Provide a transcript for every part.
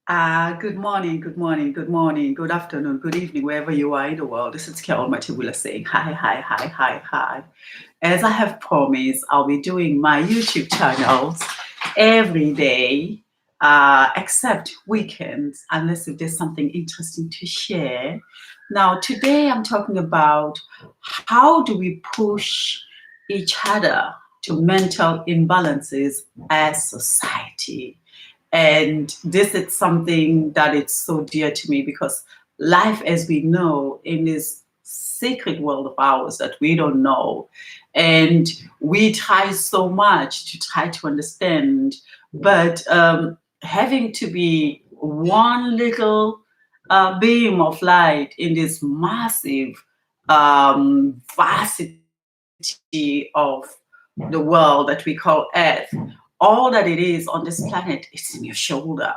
Good morning, good morning, good morning, good afternoon, good evening, wherever you are in the world. This is Carol Matibula saying hi, hi, hi, hi, hi. As I have promised, I'll be doing my YouTube channels every day, except weekends, unless if there's something interesting to share. Now, today I'm talking about how do we push each other to mental imbalances as society. And this is something that it's so dear to me because life as we know in this sacred world of ours that we don't know, and we try so much to try to understand, but having to be one little beam of light in this massive vastity of the world that we call Earth, all that it is on this planet is in your shoulder.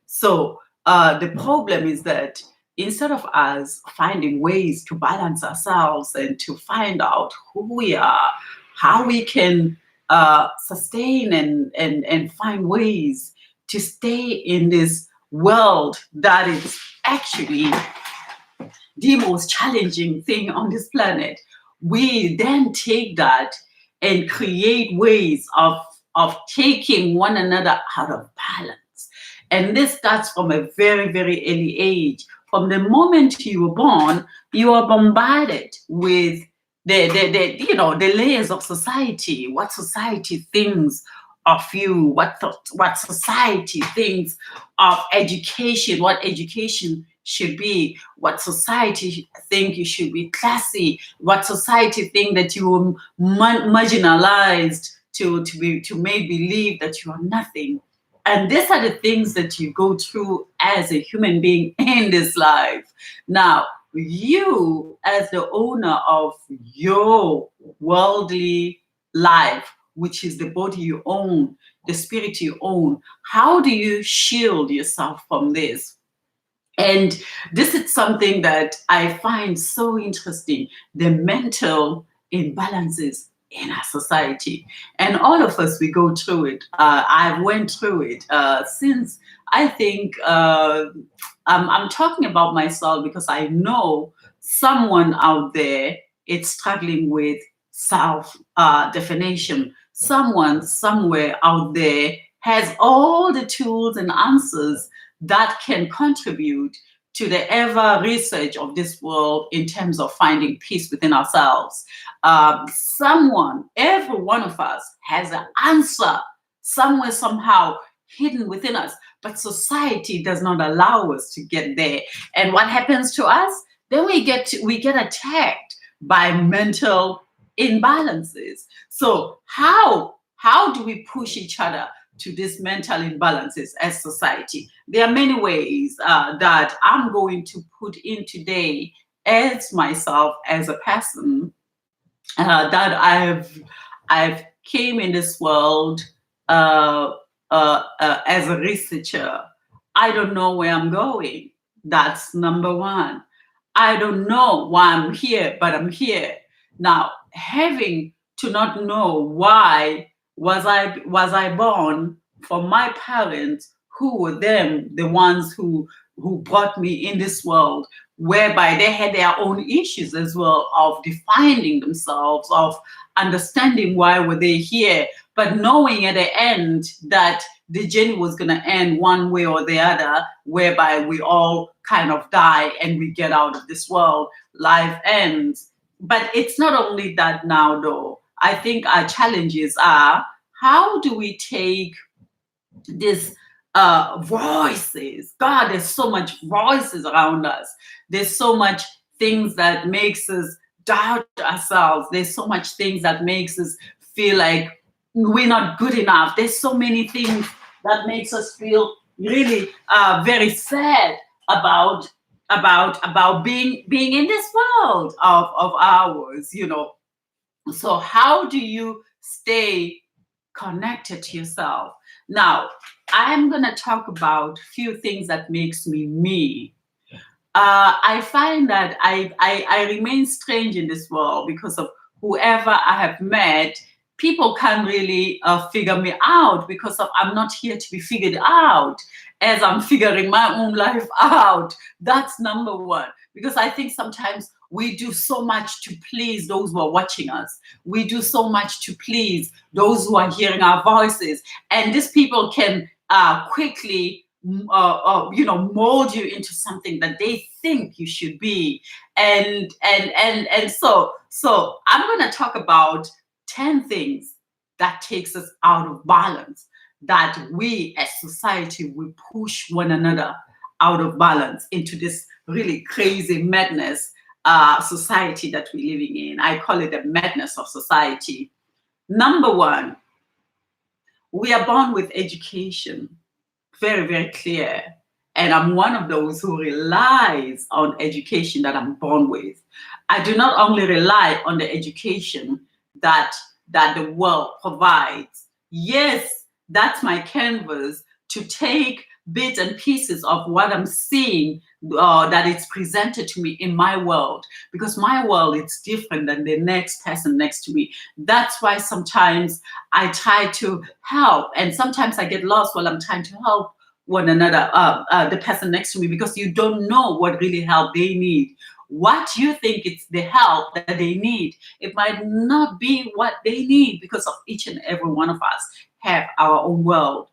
So the problem is that instead of us finding ways to balance ourselves and to find out who we are, how we can sustain and find ways to stay in this world that is actually the most challenging thing on this planet, we then take that and create ways of taking one another out of balance. And this starts from a very, very early age. From the moment you were born, you are bombarded with the layers of society, what society thinks of you, what society thinks of education, what education should be, what society think you should be classy, what society think that you were marginalized to make believe that you are nothing. And these are the things that you go through as a human being in this life. Now, you as the owner of your worldly life, which is the body you own, the spirit you own, how do you shield yourself from this? And this is something that I find so interesting, the mental imbalances in our society. And all of us, we go through it. I went through it since I think I'm talking about myself because I know someone out there is struggling with self definition. Someone somewhere out there has all the tools and answers that can contribute to the ever research of this world in terms of finding peace within ourselves. Someone, every one of us has an answer somewhere, somehow hidden within us, but society does not allow us to get there. And what happens to us? Then we get attacked by mental imbalances. So how do we push each other to these mental imbalances as society? There are many ways that I'm going to put in today as myself as a person that I've came in this world uh, as a researcher. I don't know where I'm going. That's number one. I don't know why I'm here, but I'm here. Now, having to not know why was I born from my parents, who were them, the ones who brought me in this world, whereby they had their own issues as well of defining themselves, of understanding why were they here, but knowing at the end that the journey was going to end one way or the other, whereby we all kind of die and we get out of this world, life ends. But it's not only that now, though. I think our challenges are, how do we take this voices? God, there's so much voices around us. There's so much things that makes us doubt ourselves. There's so much things that makes us feel like we're not good enough. There's so many things that makes us feel really very sad about being in this world of ours, you know. So how do you stay connected to yourself? Now, I'm going to talk about a few things that makes me me. I find that I remain strange in this world because of whoever I have met. people can't really figure me out because I'm not here to be figured out as I'm figuring my own life out. That's number one. Because I think sometimes we do so much to please those who are watching us. We do so much to please those who are hearing our voices. And these people can quickly mold you into something that they think you should be. And so I'm going to talk about 10 things that takes us out of balance, that we as society we push one another out of balance into this really crazy madness society that we're living in. I call it the madness of society. Number one, we are born with education. Very, very clear. And I'm one of those who relies on education that I'm born with. I do not only rely on the education that the world provides. Yes, that's my canvas to take bits and pieces of what I'm seeing that it's presented to me in my world, because my world is different than the next person next to me. That's why sometimes I try to help, and sometimes I get lost while I'm trying to help one another, the person next to me, because you don't know what really help they need. What you think it's the help that they need, it might not be what they need, because of each and every one of us have our own world.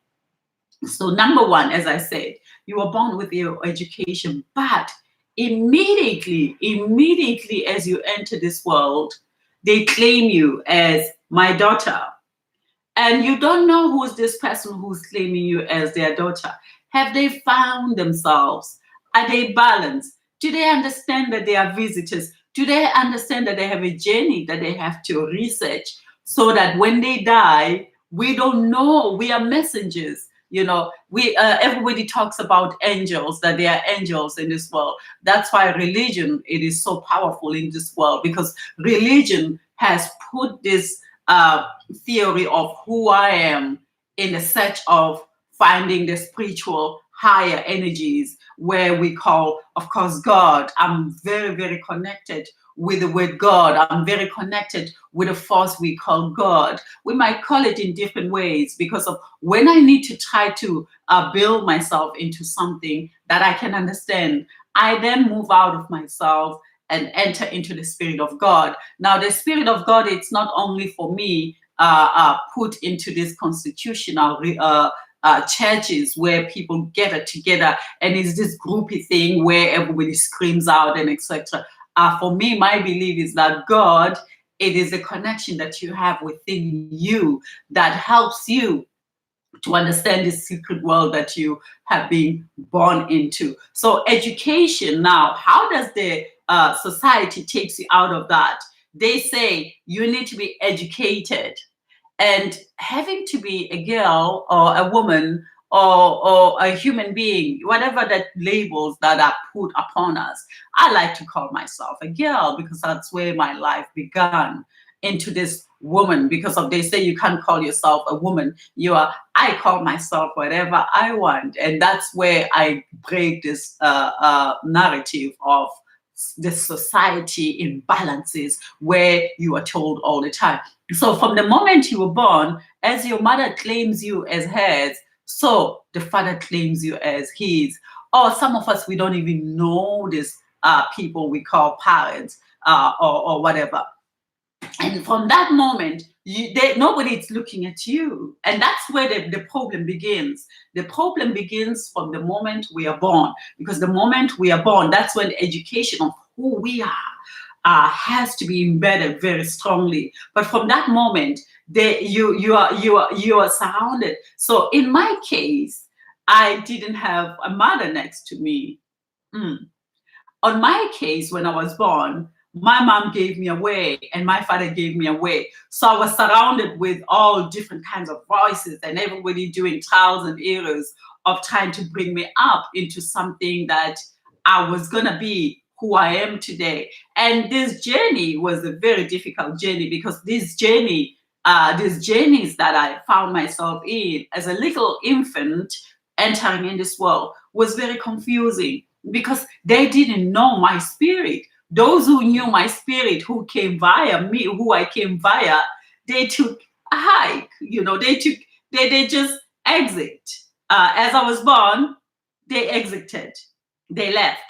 So number one, as I said, you were born with your education, but immediately as you enter this world, they claim you as my daughter. And you don't know who's this person who's claiming you as their daughter. Have they found themselves? Are they balanced? Do they understand that they are visitors? Do they understand that they have a journey that they have to research, so that when they die, we don't know, we are messengers. We everybody talks about angels, that they are angels in this world. That's why religion, it is so powerful in this world, because religion has put this theory of who I am in the search of finding the spiritual higher energies, where we call, of course, God. I'm very, very connected with the word God. I'm very connected with a force we call God. We might call it in different ways, because of when I need to try to build myself into something that I can understand, I then move out of myself and enter into the Spirit of God. Now, the Spirit of God, it's not only for me put into this constitutional churches where people gather together, and it's this groupy thing where everybody screams out and etc. For me, my belief is that God, it is a connection that you have within you that helps you to understand this secret world that you have been born into. So education now, how does the society takes you out of that? They say you need to be educated, and having to be a girl or a woman or a human being, whatever that labels that are put upon us. I like to call myself a girl, because that's where my life began, into this woman, because of they say you can't call yourself a woman. I call myself whatever I want. And that's where I break this narrative of the society imbalances, where you are told all the time. So from the moment you were born, as your mother claims you as hers, so the father claims you as his. Or some of us, we don't even know this people we call parents or whatever. And from that moment, nobody is looking at you. And that's where the problem begins. The problem begins from the moment we are born. Because the moment we are born, that's when the education of who we are has to be embedded very strongly. But from that moment, you are surrounded. So in my case, I didn't have a mother next to me. On my case, when I was born, my mom gave me away and my father gave me away. So I was surrounded with all different kinds of voices, and everybody doing trials and errors of trying to bring me up into something that I was going to be who I am today. And this journey was a very difficult journey, because these journeys that I found myself in as a little infant entering in this world was very confusing, because they didn't know my spirit. Those who knew my spirit, who came via me, who I came via, they took a hike. They just exit. As I was born, they exited, they left.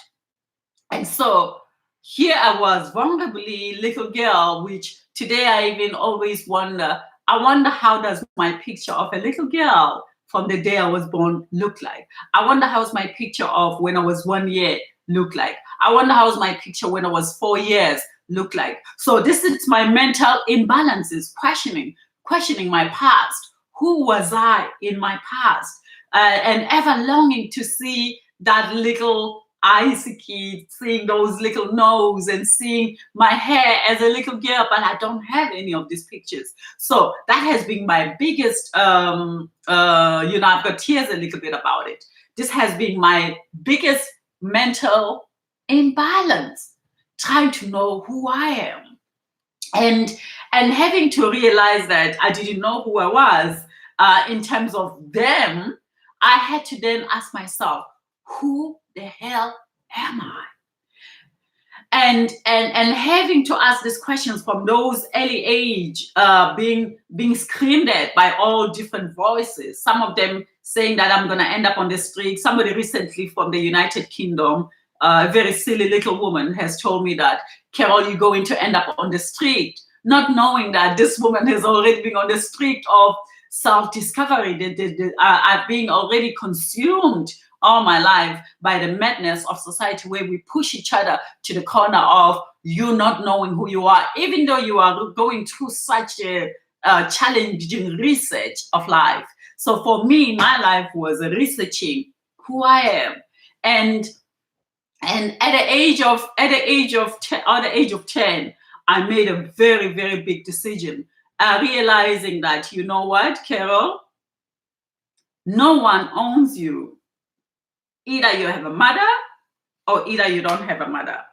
And so here I was, vulnerably little girl, which today I even always wonder. I wonder, how does my picture of a little girl from the day I was born look like? I wonder how's my picture of when I was 1 year look like? I wonder how's my picture when I was 4 years look like? So this is my mental imbalances, questioning my past. Who was I in my past? And ever longing to see that little icy kid, seeing those little nose and seeing my hair as a little girl, but I don't have any of these pictures. So that has been my biggest, I've got tears a little bit about it. This has been my biggest mental imbalance, trying to know who I am. And having to realize that I didn't know who I was in terms of them, I had to then ask myself, who the hell am I? And having to ask these questions from those early age, being screamed at by all different voices. Some of them saying that I'm going to end up on the street. Somebody recently from the United Kingdom, a very silly little woman, has told me that, Carol, you're going to end up on the street, not knowing that this woman has already been on the street of self-discovery. I've been already consumed all my life by the madness of society, where we push each other to the corner of you not knowing who you are, even though you are going through such a challenging research of life. So for me, my life was researching who I am. And at the age of 10, I made a very, very big decision, realizing that, you know what, Carol, no one owns you. Either you have a mother or either you don't have a mother.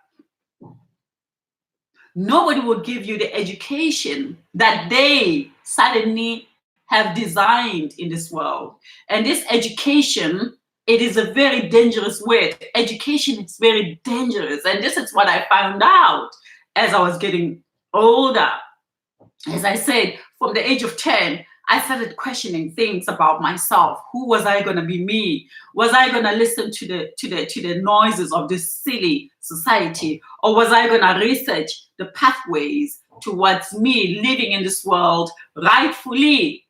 Nobody will give you the education that they suddenly have designed in this world. And this education, it is a very dangerous word. Education is very dangerous. And this is what I found out as I was getting older. As I said, from the age of 10, I started questioning things about myself. Who was I going to be? Me? Was I going to listen to the noises of this silly society, or was I going to research the pathways towards me living in this world rightfully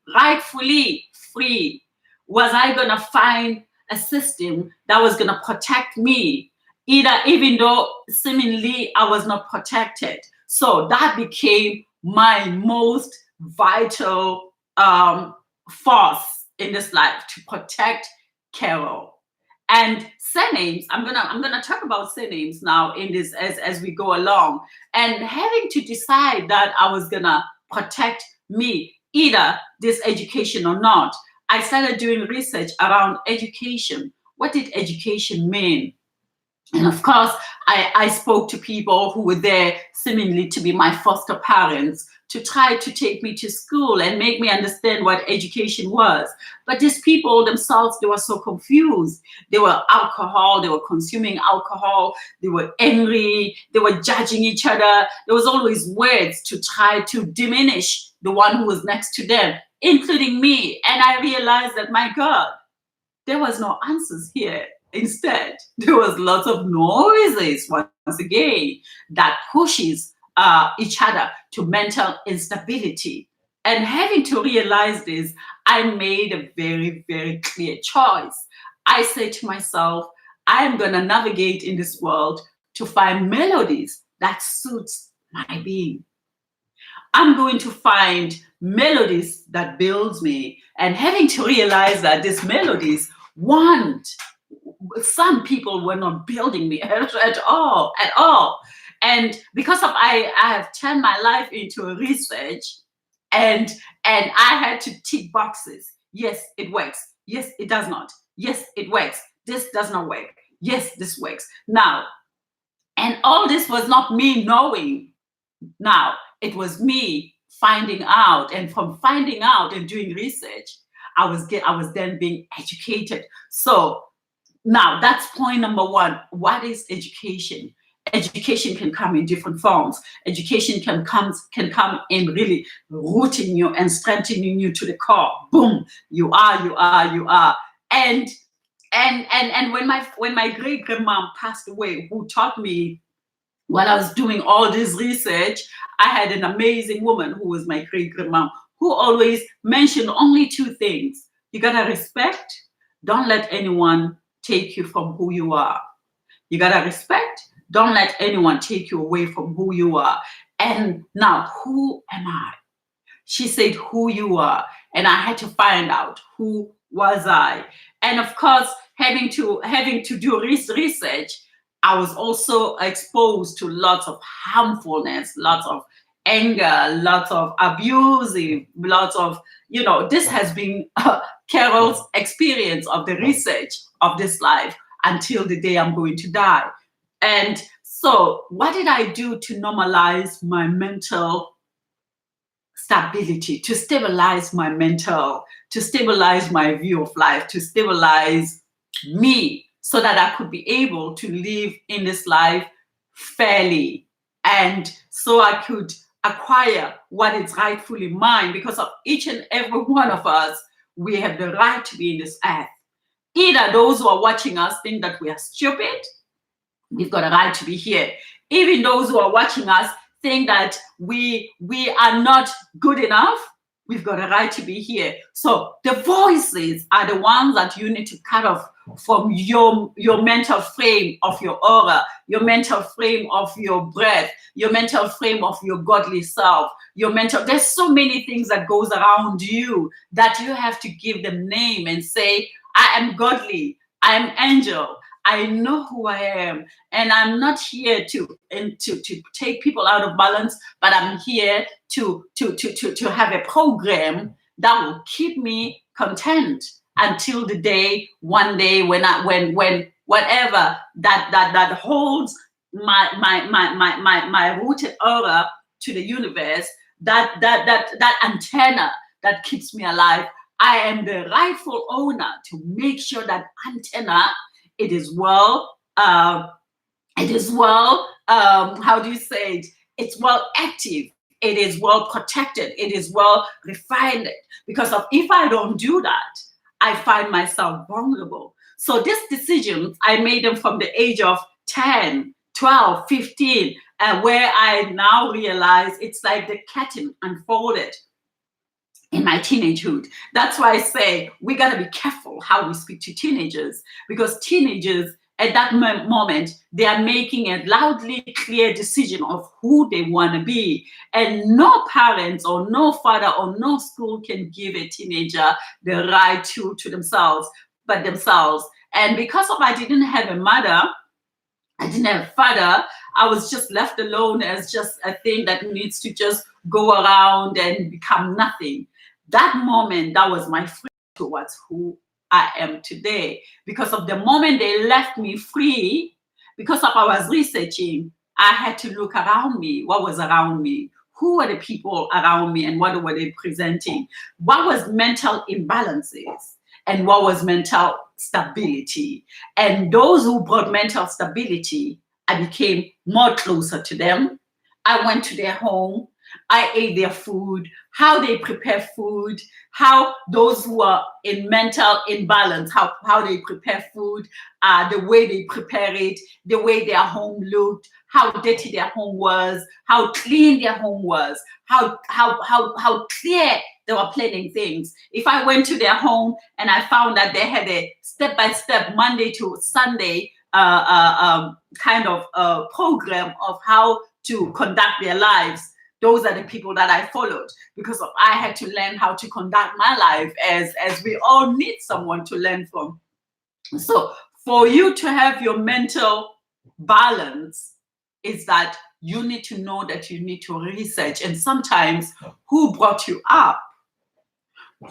free? Was I going to find a system that was going to protect me, even though seemingly I was not protected? So that became my most vital force in this life, to protect Carol. And surnames, I'm gonna talk about surnames now in this as we go along. And having to decide that I was gonna protect me, either this education or not, I started doing research around education. What did education mean? And of course, I spoke to people who were there seemingly to be my foster parents, to try to take me to school and make me understand what education was. But these people themselves, they were so confused. They were consuming alcohol, they were angry, they were judging each other. There was always words to try to diminish the one who was next to them, including me. And I realized that, my God, there was no answers here. Instead, there was lots of noises, once again, that pushes each other to mental instability. And having to realize this, I made a very, very clear choice. I said to myself, I am going to navigate in this world to find melodies that suits my being. I'm going to find melodies that builds me. And having to realize that these melodies some people were not building me at all. And because of I have turned my life into a research, and I had to tick boxes. Yes, it works. Yes, it does not. Yes, it works. This does not work. Yes, this works. Now, and all this was not me knowing. Now, it was me finding out, and from finding out and doing research, I was then being educated. So now that's point number one. What is education? Education can come in different forms. Education can come in really rooting you and strengthening you to the core. Boom, you are. And when my great grandma passed away, who taught me while I was doing all this research, I had an amazing woman who was my great grandma who always mentioned only two things. You gotta respect, don't let anyone take you from who you are. You gotta respect, don't let anyone take you away from who you are. And now, who am I? She said who you are, and I had to find out who was I. And of course, having to do research, I was also exposed to lots of harmfulness, lots of anger, lots of abusive, lots of, this has been Carol's experience of the research of this life until the day I'm going to die. And so what did I do to normalize my mental stability, to stabilize my mental, to stabilize my view of life, to stabilize me so that I could be able to live in this life fairly, and so I could acquire what is rightfully mine, because of each and every one of us, we have the right to be in this earth. Either those who are watching us think that we are stupid, we've got a right to be here. Even those who are watching us think that we are not good enough, we've got a right to be here. So the voices are the ones that you need to cut off from your mental frame of your aura, your mental frame of your breath, your mental frame of your godly self, there's so many things that goes around you that you have to give them name and say, I am godly, I am angel, I know who I am, and I'm not here to take people out of balance, but I'm here to have a program that will keep me content until the day, one day, when whatever that holds my rooted aura to the universe, that antenna that keeps me alive. I am the rightful owner to make sure that antenna, it is well, how do you say it? It's well active. It is well protected. It is well refined. Because if I don't do that, I find myself vulnerable. So these decisions, I made them from the age of 10, 12, 15, where I now realize it's like the curtain unfolded in my teenagehood. That's why I say we got to be careful how we speak to teenagers, because teenagers at that moment, they are making a loudly clear decision of who they want to be. And no parents or no father or no school can give a teenager the right to themselves, but themselves. And because of I didn't have a mother, I didn't have a father, I was just left alone as just a thing that needs to just go around and become nothing. That moment, that was my freedom towards who I am today. Because of the moment they left me free, because of I was researching, I had to look around me. What was around me? Who were the people around me and what were they presenting? What was mental imbalances and what was mental stability? And those who brought mental stability, I became more closer to them. I went to their home. I ate their food, how they prepare food, how those who are in mental imbalance, how they prepare food, the way they prepare it, the way their home looked, how dirty their home was, how clean their home was, how clear they were planning things. If I went to their home and I found that they had a step-by-step Monday to Sunday kind of program of how to conduct their lives, those are the people that I followed, because I had to learn how to conduct my life, as we all need someone to learn from. So for you to have your mental balance is that you need to know that you need to research. And sometimes who brought you up?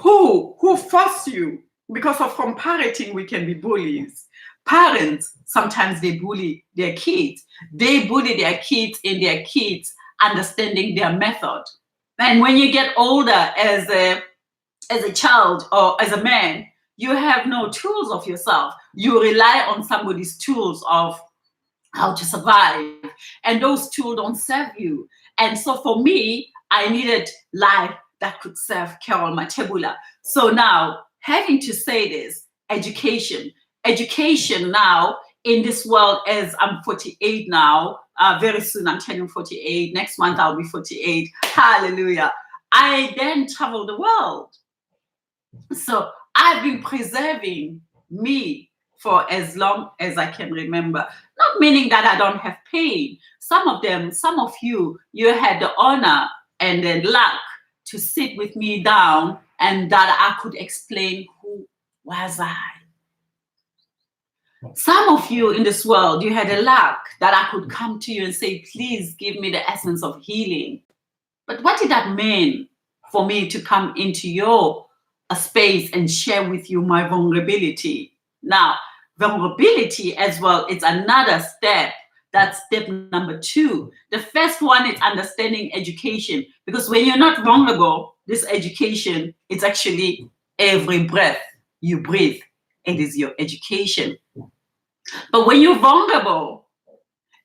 Who forced you? Because of from parenting, we can be bullies. Parents, sometimes they bully their kids. They bully their kids in their kids understanding their method. And when you get older as a child or as a man, you have no tools of yourself. You rely on somebody's tools of how to survive, and those tools don't serve you. And so for me, I needed life that could serve Carol Matebula. So now, having to say this, education now in this world, as I'm 48 now, very soon I'm turning 48, next month I'll be 48, hallelujah. I then travel the world. So I've been preserving me for as long as I can remember. Not meaning that I don't have pain. Some of you, you had the honor and the luck to sit with me down and that I could explain who was I. Some of you in this world, you had a luck that I could come to you and say, please give me the essence of healing. But what did that mean for me to come into your space and share with you my vulnerability? Now, vulnerability as well, it's another step. That's step number 2. The first one is understanding education, because when you're not vulnerable, this education is actually every breath you breathe. It is your education. But when you're vulnerable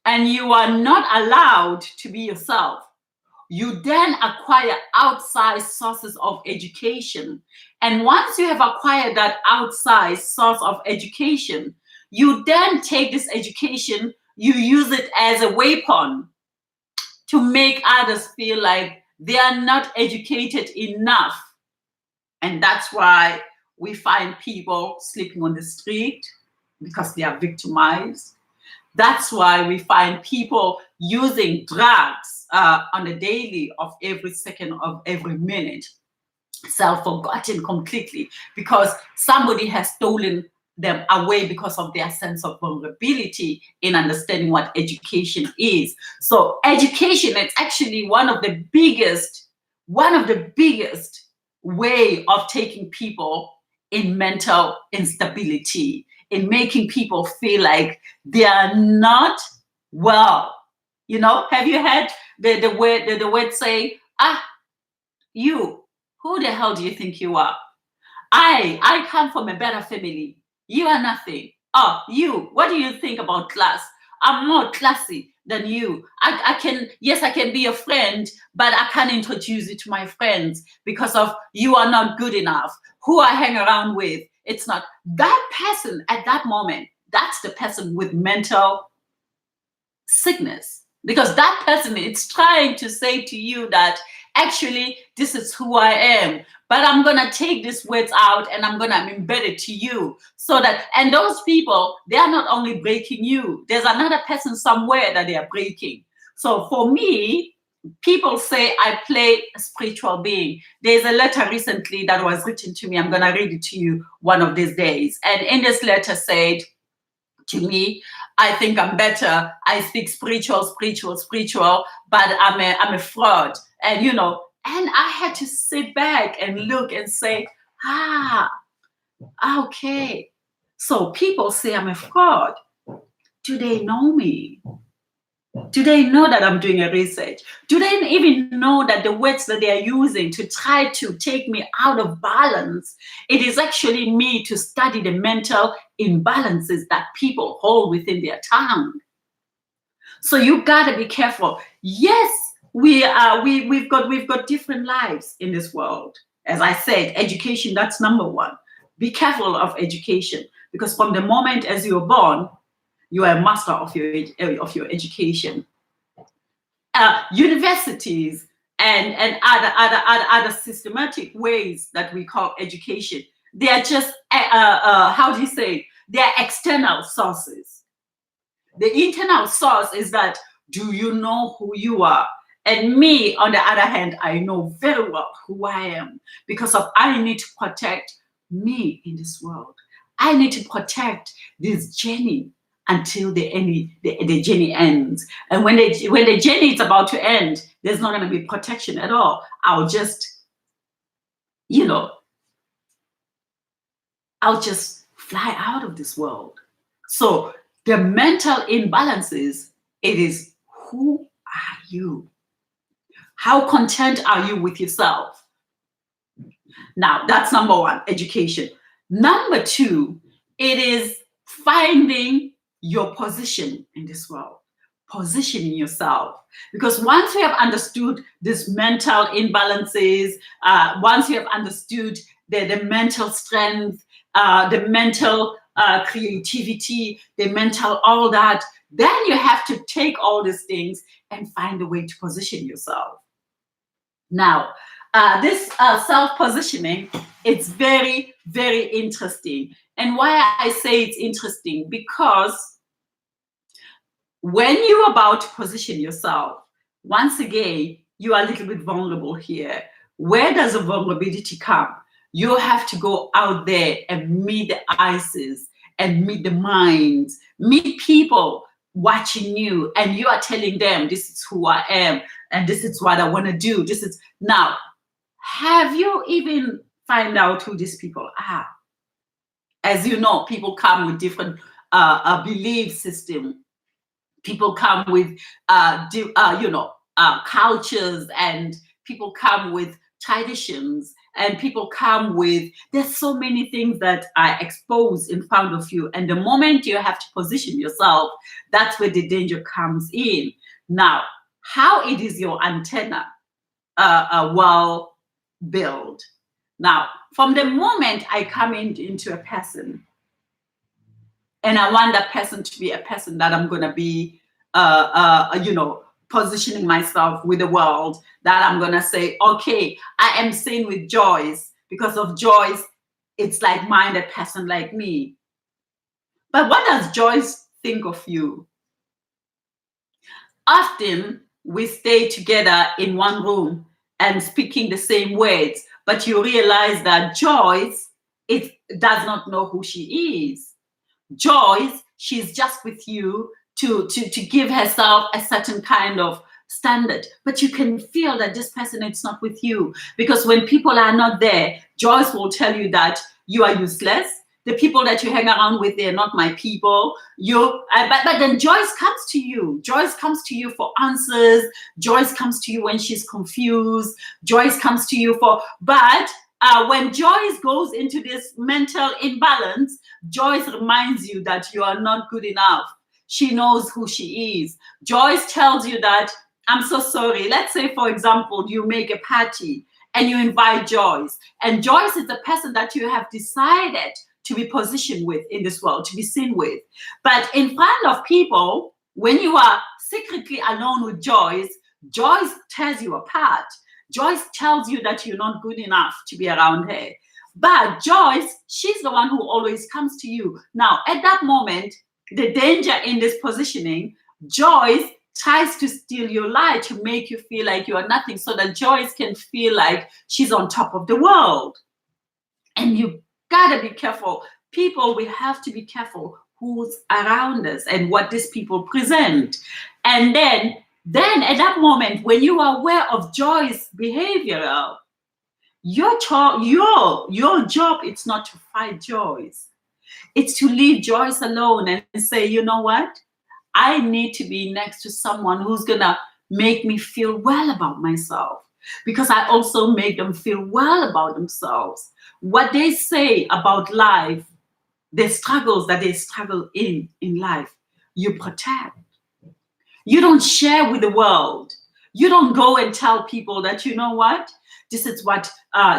and you are not allowed to be yourself, you then acquire outside sources of education. And once you have acquired that outside source of education, you then take this education, you use it as a weapon to make others feel like they are not educated enough. And that's why we find people sleeping on the street because they are victimized. That's why we find people using drugs on a daily of every second of every minute, self-forgotten completely because somebody has stolen them away because of their sense of vulnerability in understanding what education is. So education is actually one of the biggest way of taking people in mental instability, in making people feel like they are not well. You know, have you heard the word say, you, who the hell do you think you are? I come from a better family. You are nothing. Oh, you, what do you think about class? I'm more classy than you. I can be a friend, but I can't introduce you to my friends because of you are not good enough. Who I hang around with, it's not that person at that moment. That's the person with mental sickness, because that person is trying to say to you that actually this is who I am, but I'm gonna take these words out and I'm gonna embed it to you so that, and those people, they are not only breaking you, there's another person somewhere that they are breaking. So for me, people say I play a spiritual being. There's a letter recently that was written to me. I'm gonna read it to you one of these days. And in this letter said to me, I think I'm better. I speak spiritual, but I'm a fraud. And you know, and I had to sit back and look and say, okay. So people say I'm a fraud. Do they know me? Do they know that I'm doing a research? Do they even know that the words that they are using to try to take me out of balance, it is actually me to study the mental imbalances that people hold within their tongue? So you gotta be careful. Yes, we've got different lives in this world. As I said, education, that's number 1. Be careful of education, because from the moment as you're born, you are a master of your education. Universities and other systematic ways that we call education, they are just how do you say? They are external sources. The internal source is that, do you know who you are? And me, on the other hand, I know very well who I am, because of I need to protect me in this world. I need to protect this journey until the journey ends. And when the journey is about to end, there's not going to be protection at all. I'll just fly out of this world. So the mental imbalances, it is, who are you? How content are you with yourself? Now, that's number 1, education. Number 2, it is finding your position in this world, positioning yourself. Because once you have understood these mental imbalances, once you have understood the mental strength, the mental creativity, the mental all that, then you have to take all these things and find a way to position yourself. Now, this self-positioning, it's very, very interesting. And why I say it's interesting, because when you're about to position yourself, once again, you are a little bit vulnerable here. Where does the vulnerability come? You have to go out there and meet the eyes and meet the minds, meet people watching you, and you are telling them, this is who I am, and this is what I want to do. This is now. Have you even find out who these people are? As you know, people come with different belief system. People come with cultures, and people come with traditions, and people come with, there's so many things that are exposed in front of you, and the moment you have to position yourself, that's where the danger comes in. Now, how it is your antenna well built? Now, from the moment I come into a person, and I want that person to be a person that I'm going to be, positioning myself with the world, that I'm going to say, okay, I am seen with Joyce. Because of Joyce, it's like-minded person like me. But what does Joyce think of you? Often we stay together in one room and speaking the same words, but you realize that Joyce, it does not know who she is. Joyce, she's just with you to give herself a certain kind of standard, but you can feel that this person is not with you, because when people are not there, Joyce will tell you that you are useless. The people that you hang around with, they're not my people. But then Joyce comes to you. Joyce comes to you for answers. Joyce comes to you when she's confused. Joyce comes to you but when Joyce goes into this mental imbalance, Joyce reminds you that you are not good enough. She knows who she is. Joyce tells you that, I'm so sorry. Let's say, for example, you make a party and you invite Joyce. And Joyce is the person that you have decided to be positioned with in this world, to be seen with. But in front of people, when you are secretly alone with Joyce, Joyce tears you apart. Joyce tells you that you're not good enough to be around her. But Joyce, she's the one who always comes to you. Now, at that moment, the danger in this positioning, Joyce tries to steal your light to make you feel like you are nothing, so that Joyce can feel like she's on top of the world. And you gotta be careful. People, we have to be careful who's around us and what these people present. And then at that moment, when you are aware of Joyce's behavior, your job, it's not to fight Joyce. It's to leave Joyce alone and say, you know what? I need to be next to someone who's gonna make me feel well about myself, because I also make them feel well about themselves. What they say about life, the struggles that they struggle in life, you protect. You don't share with the world. You don't go and tell people that, you know what, this is what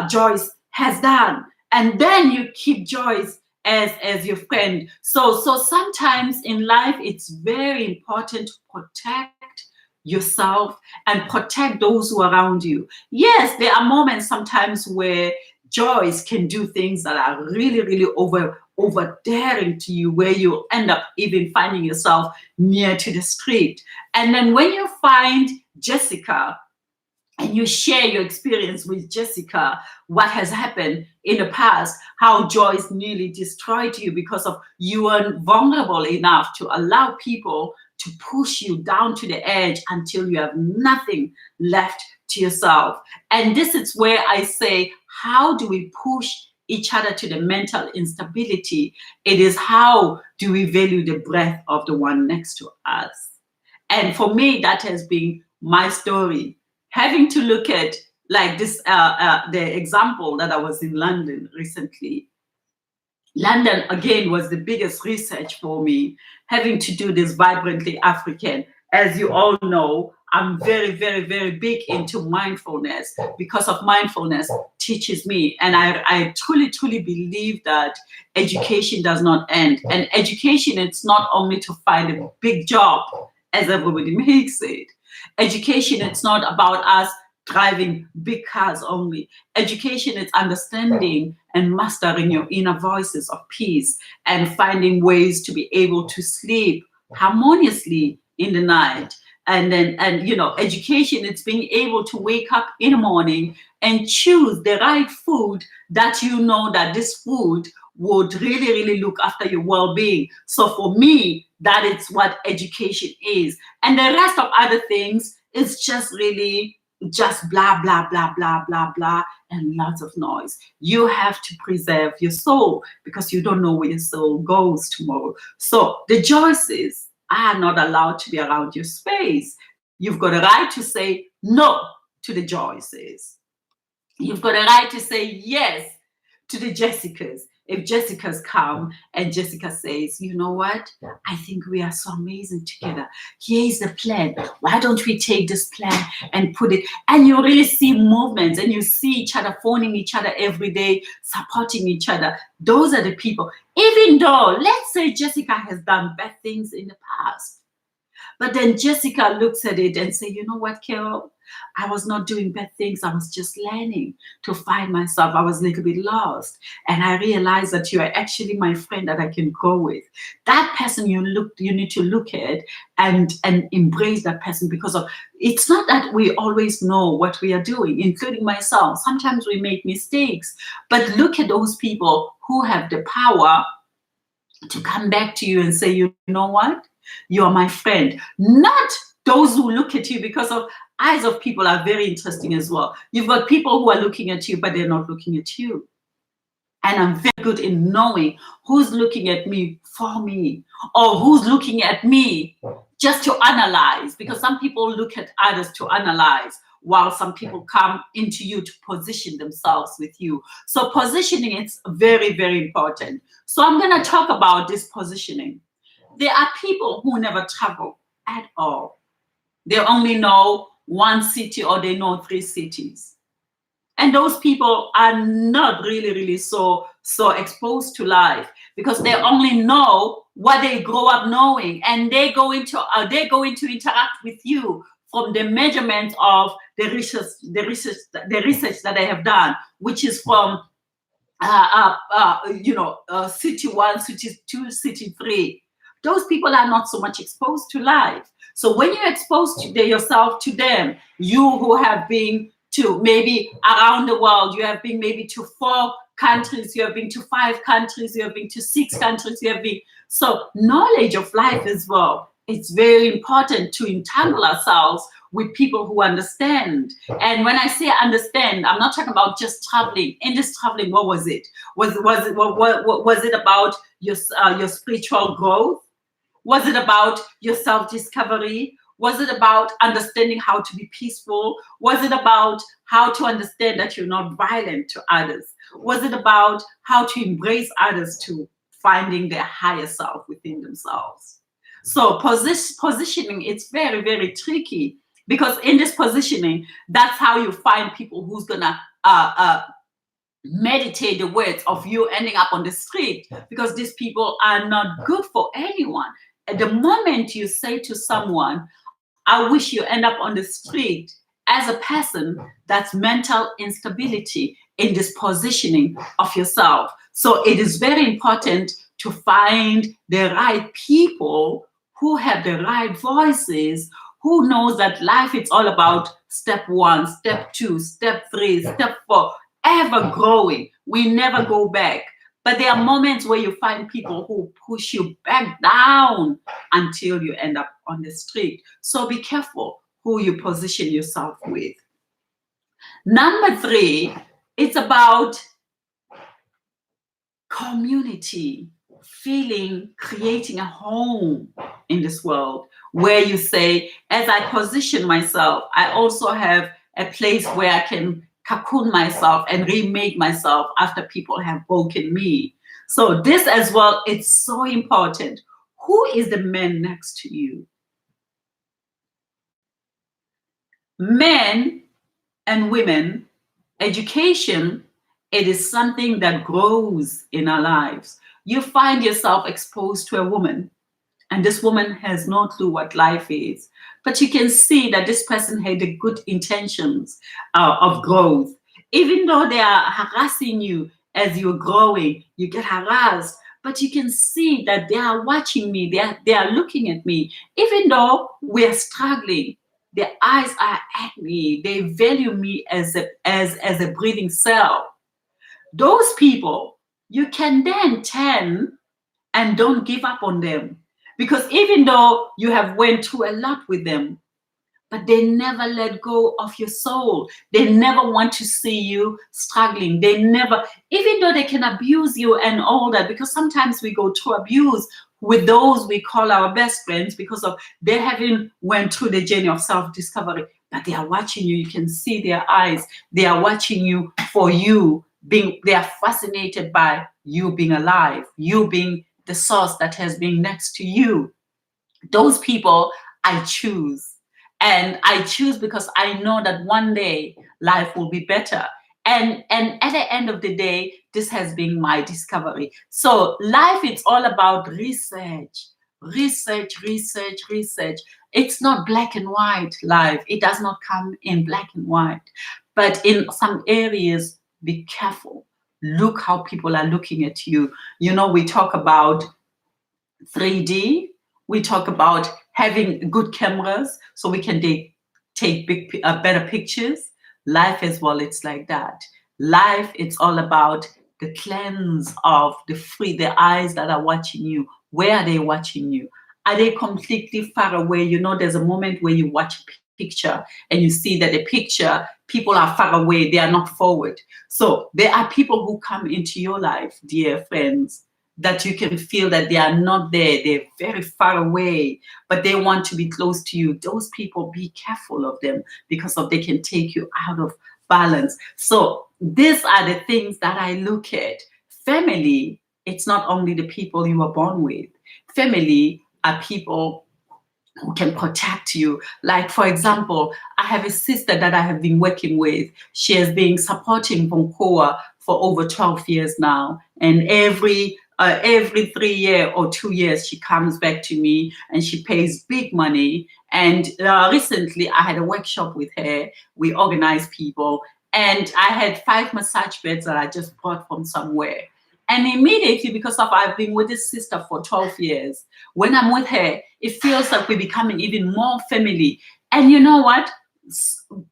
Joyce has done. And then you keep Joyce as your friend. So sometimes in life, it's very important to protect yourself and protect those who are around you. Yes, there are moments sometimes where Joyce can do things that are really, really over daring to you, where you end up even finding yourself near to the street. And then when you find Jessica and you share your experience with Jessica, what has happened in the past, how Joyce nearly destroyed you because of you weren't vulnerable enough to allow people to push you down to the edge until you have nothing left to yourself. And this is where I say, how do we push each other to the mental instability? It is, how do we value the breath of the one next to us? And for me, that has been my story. Having to look at like this, the example that I was in London recently. London, again, was the biggest research for me, having to do this Vibrantly African. As you all know, I'm very, very, very big into mindfulness because of mindfulness teaches me. And I truly, truly believe that education does not end. And education, it's not only to find a big job, as everybody makes it. Education, it's not about us driving big cars only. Education is understanding and mastering your inner voices of peace and finding ways to be able to sleep harmoniously in the night. And education, it's being able to wake up in the morning and choose the right food that you know that this food would really, really look after your well-being. So for me, that is what education is. And the rest of other things is just really just blah, blah, blah, blah, blah, blah, and lots of noise. You have to preserve your soul because you don't know where your soul goes tomorrow. So the choices are not allowed to be around your space. You've got a right to say no to the Joyces. You've got a right to say yes to the Jessicas. If Jessica's come and Jessica says, you know what? I think we are so amazing together. Here's the plan. Why don't we take this plan and put it? And you really see movements and you see each other phoning each other every day, supporting each other. Those are the people. Even though, let's say Jessica has done bad things in the past. But then Jessica looks at it and say, you know what, Carol? I was not doing bad things. I was just learning to find myself. I was a little bit lost. And I realized that you are actually my friend that I can go with. That person you need to look at and embrace that person because of it's not that we always know what we are doing, including myself. Sometimes we make mistakes. But look at those people who have the power to come back to you and say, you know what? You are my friend. Not those who look at you because of eyes of people are very interesting as well. You've got people who are looking at you, but they're not looking at you. And I'm very good in knowing who's looking at me for me or who's looking at me just to analyze, because some people look at others to analyze while some people come into you to position themselves with you. So positioning is very, very important. So I'm going to talk about this positioning. There are people who never travel at all. They only know one city or they know 3 cities. And those people are not really, really so exposed to life because they only know what they grow up knowing, and they're going to interact with you from the measurement of the research that they have done, which is from city 1, city 2, city 3. Those people are not so much exposed to life. So when you're exposed yourself to them, you who have been to maybe around the world, you have been maybe to 4 countries, you have been to 5 countries, you have been to 6 countries, you have been. So knowledge of life as well. It's very important to entangle ourselves with people who understand. And when I say understand, I'm not talking about just traveling. In this traveling, what was it? Was it about your spiritual growth? Was it about your self-discovery? Was it about understanding how to be peaceful? Was it about how to understand that you're not violent to others? Was it about how to embrace others to finding their higher self within themselves? So positioning, it's very, very tricky because in this positioning, that's how you find people who's gonna meditate the words of you ending up on the street, because these people are not good for anyone. At the moment you say to someone, I wish you end up on the street, as a person, that's mental instability in this positioning of yourself. So it is very important to find the right people who have the right voices, who knows that life is all about step 1, step 2, step 3, step 4, ever growing. We never go back. But there are moments where you find people who push you back down until you end up on the street. So be careful who you position yourself with. Number 3, it's about community, creating a home in this world where you say, as I position myself, I also have a place where I can cocoon myself and remake myself after people have broken me. So this as well, it's so important. Who is the man next to you? Men and women, education, it is something that grows in our lives. You find yourself exposed to a woman, and this woman has no clue what life is, but you can see that this person had the good intentions of growth. Even though they are harassing you as you're growing, you get harassed, but you can see that they are watching me, they are looking at me. Even though we are struggling, their eyes are at me, they value me as a breathing cell. Those people, you can then turn and don't give up on them, because even though you have went through a lot with them, but they never let go of your soul. They never want to see you struggling. They never, even though they can abuse you and all that, because sometimes we go through abuse with those we call our best friends because of they haven't went through the journey of self-discovery, but they are watching you. You can see their eyes. They are watching you for you being, they are fascinated by you being alive, you being the source that has been next to you. Those people I choose. And I choose because I know that one day life will be better. And at the end of the day, this has been my discovery. So life, it's all about research. Research, research, research. It's not black and white life. It does not come in black and white. But in some areas, be careful. Look how people are looking at you. You know, we talk about 3D. We talk about having good cameras so we can take better pictures. Life as well, it's like that. Life, it's all about the cleanse of the eyes that are watching you. Where are they watching you? Are they completely far away? You know, there's a moment where you watch a picture and you see that the picture, people are far away, they are not forward. So there are people who come into your life, dear friends, that you can feel that they are not there, they're very far away, but they want to be close to you. Those people, be careful of them because of they can take you out of balance. So these are the things that I look at. Family, it's not only the people you were born with. Family are people who can protect you. Like, for example, I have a sister that I have been working with. She has been supporting Bonkoa for over 12 years now. And every 3 year or 2 years, she comes back to me and she pays big money. And recently, I had a workshop with her. We organized people. And I had 5 massage beds that I just bought from somewhere. And immediately, because of I've been with this sister for 12 years, when I'm with her, it feels like we're becoming even more family. And you know what?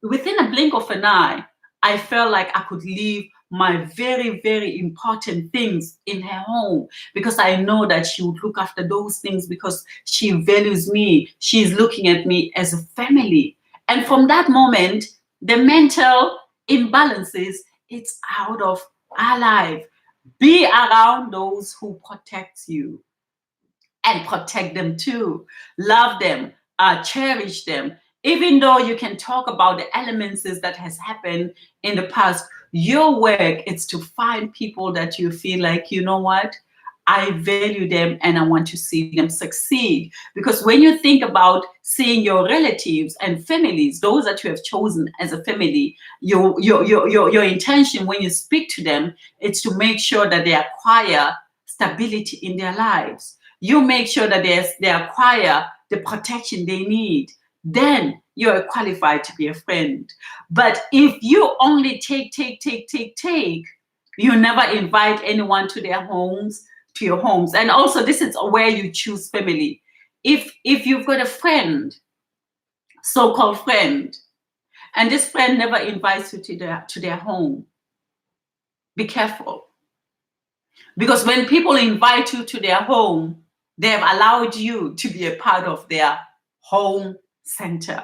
Within a blink of an eye, I felt like I could leave my very, very important things in her home because I know that she would look after those things because she values me. She's looking at me as a family. And from that moment, the mental imbalances, it's out of our life. Be around those who protect you and protect them too. Love them, cherish them. Even though you can talk about the elements that has happened in the past, your work is to find people that you feel like, you know what? I value them and I want to see them succeed. Because when you think about seeing your relatives and families, those that you have chosen as a family, your intention when you speak to them, it's to make sure that they acquire stability in their lives. You make sure that they acquire the protection they need. Then you're qualified to be a friend. But if you only take, you never invite anyone to their homes, to your homes. And also, this is where you choose family. If you've got a friend, so-called friend, and this friend never invites you to their home, be careful. Because when people invite you to their home, they have allowed you to be a part of their home center.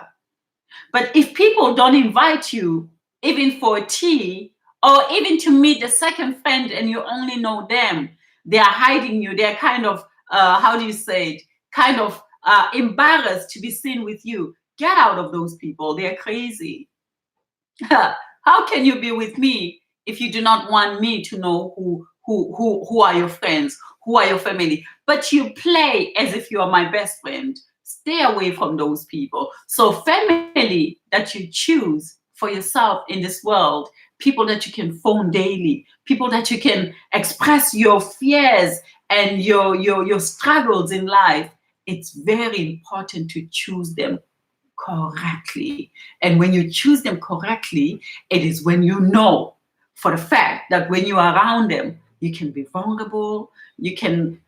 But if people don't invite you, even for a tea, or even to meet the second friend and you only know them, they are hiding you. They're kind of, how do you say it? Kind of embarrassed to be seen with you. Get out of those people. They're crazy. How can you be with me if you do not want me to know who who are your friends, who are your family, but you play as if you are my best friend. Stay away from those people. So family that you choose for yourself in this world, people that you can phone daily, people that you can express your fears and your struggles in life, it's very important to choose them correctly. And when you choose them correctly, it is when you know for the fact that when you are around them, you can be vulnerable. You can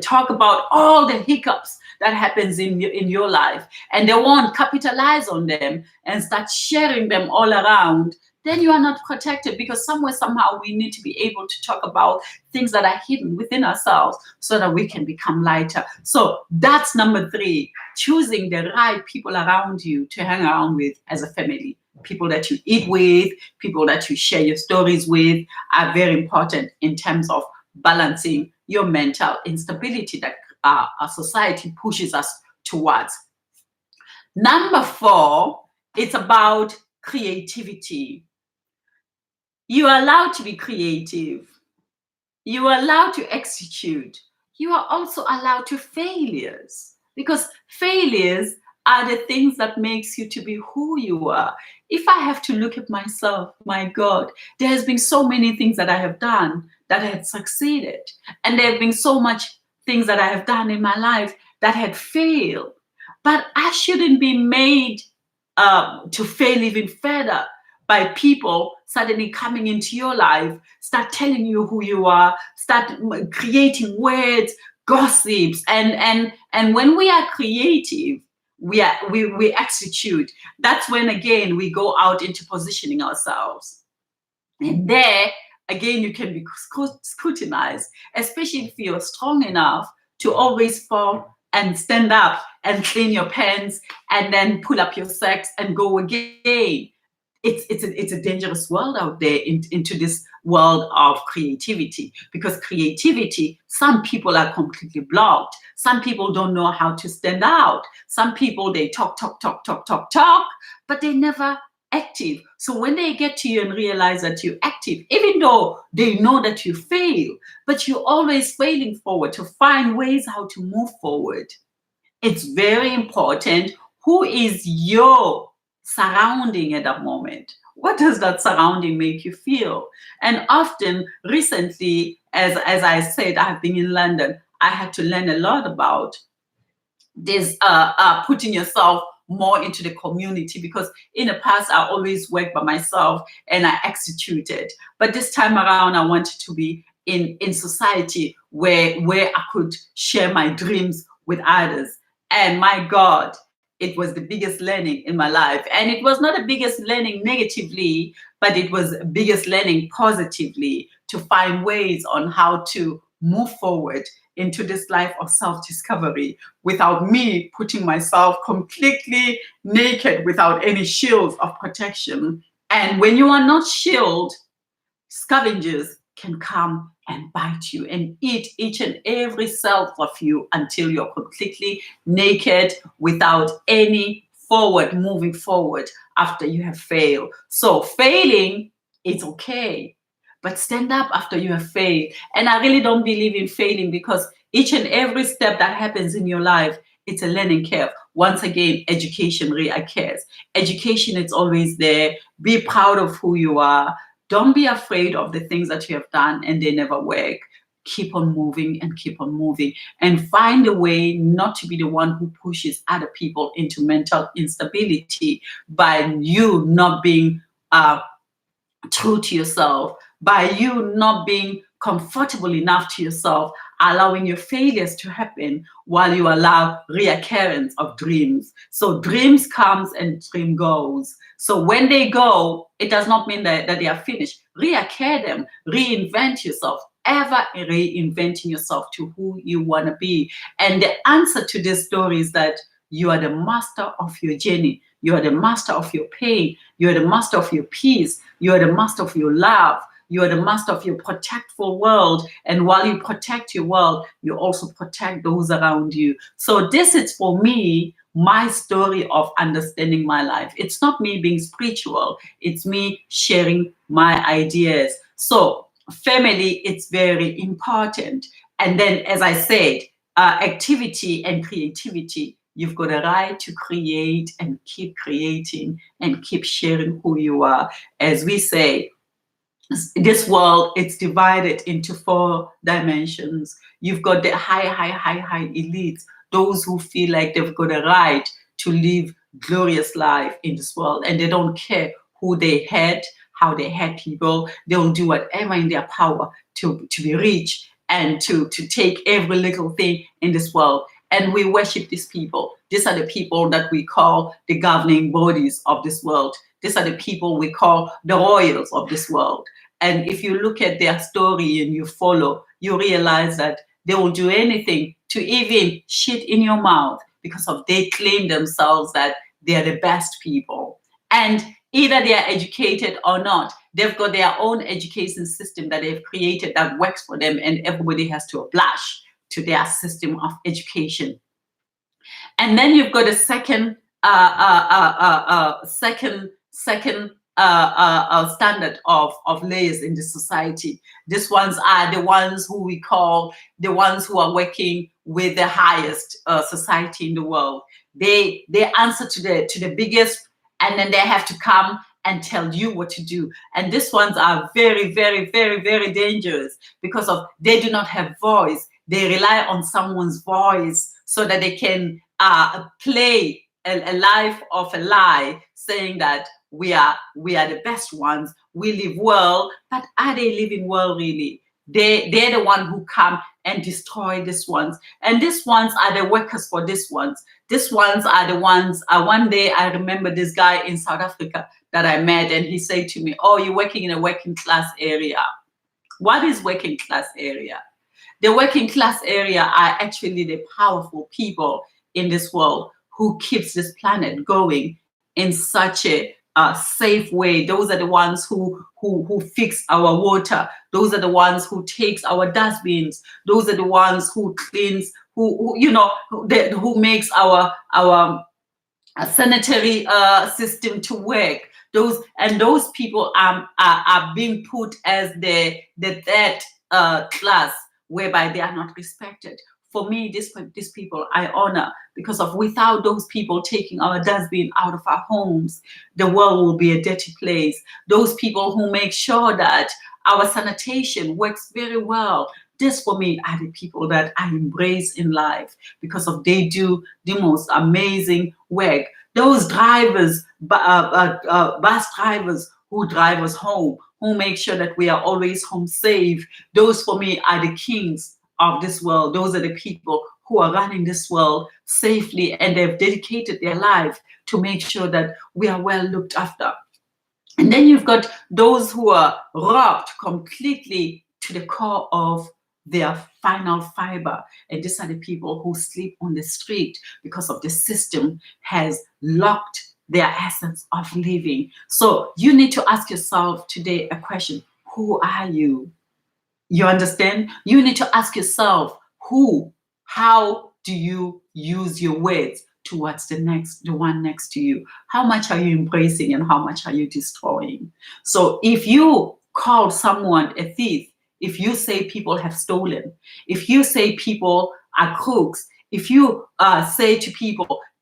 talk about all the hiccups that happens in your life, and they won't capitalize on them and start sharing them all around. Then you are not protected, because somewhere somehow we need to be able to talk about things that are hidden within ourselves so that we can become lighter. So that's number 3, choosing the right people around you to hang around with as a family. People that you eat with, people that you share your stories with are very important in terms of balancing your mental instability that our society pushes us towards. Number 4, it's about creativity. You are allowed to be creative. You are allowed to execute. You are also allowed to failures, because failures are the things that makes you to be who you are. If I have to look at myself, my God, there has been so many things that I have done that had succeeded, and there have been so much things that I have done in my life that had failed. But I shouldn't be made to fail even further by people suddenly coming into your life, start telling you who you are, start creating words, gossips, and when we are creative, we execute. That's when again we go out into positioning ourselves, and there again you can be scrutinized, especially if you're strong enough to always fall and stand up and clean your pants and then pull up your socks and go again. It's a dangerous world out there into this world of creativity, because creativity, some people are completely blocked. Some people don't know how to stand out. Some people, they talk, but they never active. So when they get to you and realize that you're active, even though they know that you fail, but you're always failing forward to find ways how to move forward. It's very important. Who is your surrounding at that moment? What does that surrounding make you feel? And often, recently, as I said, I've been in London, I had to learn a lot about this putting yourself more into the community, because in the past I always worked by myself and I executed, but this time around I wanted to be in society where I could share my dreams with others. And my God, it was the biggest learning in my life, and it was not the biggest learning negatively, but it was the biggest learning positively, to find ways on how to move forward into this life of self-discovery without me putting myself completely naked without any shields of protection. And when you are not shielded, scavengers can come and bite you and eat each and every cell of you until you're completely naked without any moving forward after you have failed. So failing is okay, but stand up after you have failed. And I really don't believe in failing, because each and every step that happens in your life, it's a learning curve. Once again, education reoccurs. Education is always there. Be proud of who you are. Don't be afraid of the things that you have done and they never work. Keep on moving and keep on moving, and find a way not to be the one who pushes other people into mental instability by you not being true to yourself, by you not being comfortable enough to yourself, allowing your failures to happen while you allow reoccurrence of dreams. So dreams comes and dream goes. So when they go, it does not mean that they are finished. Reoccur them, reinvent yourself, ever reinventing yourself to who you want to be. And the answer to this story is that you are the master of your journey. You are the master of your pain. You are the master of your peace. You are the master of your love. You are the master of your protectful world. And while you protect your world, you also protect those around you. So this is, for me, my story of understanding my life. It's not me being spiritual. It's me sharing my ideas. So family, it's very important. And then, as I said, activity and creativity. You've got a right to create and keep creating and keep sharing who you are. As we say, this world, it's divided into 4 dimensions. You've got the high elites, those who feel like they've got a right to live glorious life in this world, and they don't care who they hurt, how they hurt people. They'll do whatever in their power to be rich and to take every little thing in this world. And we worship these people. These are the people that we call the governing bodies of this world. These are the people we call the royals of this world. And if you look at their story and you follow, you realize that they will do anything to even shit in your mouth because of they claim themselves that they are the best people. And either they are educated or not, they've got their own education system that they've created that works for them, and everybody has to oblige to their system of education. And then you've got a second standard of layers in the society. These ones are the ones who we call the ones who are working with the highest society in the world. They answer to the biggest, and then they have to come and tell you what to do. And these ones are very, very, very, very dangerous because of they do not have voice. They rely on someone's voice so that they can play a life of a lie, saying that we are the best ones, we live well. But are they living well really? They're the one who come and destroy these ones. And these ones are the workers for these ones. These ones are the ones, one day I remember this guy in South Africa that I met, and he said to me, oh, you're working in a working class area. What is working class area? The working class area are actually the powerful people in this world who keeps this planet going in such a safe way. Those are the ones who fix our water. Those are the ones who takes our dustbins. Those are the ones who cleans, who makes our sanitary system to work. Those people are being put as the third class, whereby they are not respected. For me, these people I honor, because of without those people taking our dustbin out of our homes, the world will be a dirty place. Those people who make sure that our sanitation works very well. This for me are the people that I embrace in life, because of they do the most amazing work. Those drivers, bus drivers who drive us home, who make sure that we are always home safe. Those for me are the kings of this world. Those are the people who are running this world safely, and they've dedicated their life to make sure that we are well looked after. And then you've got those who are robbed completely to the core of their final fiber. And these are the people who sleep on the street because of the system has locked their essence of living. So you need to ask yourself today a question: who are you? You understand? You need to ask yourself, how do you use your words towards the one next to you? How much are you embracing and how much are you destroying? So if you call someone a thief, if you say people have stolen, if you say people are crooks, if you say to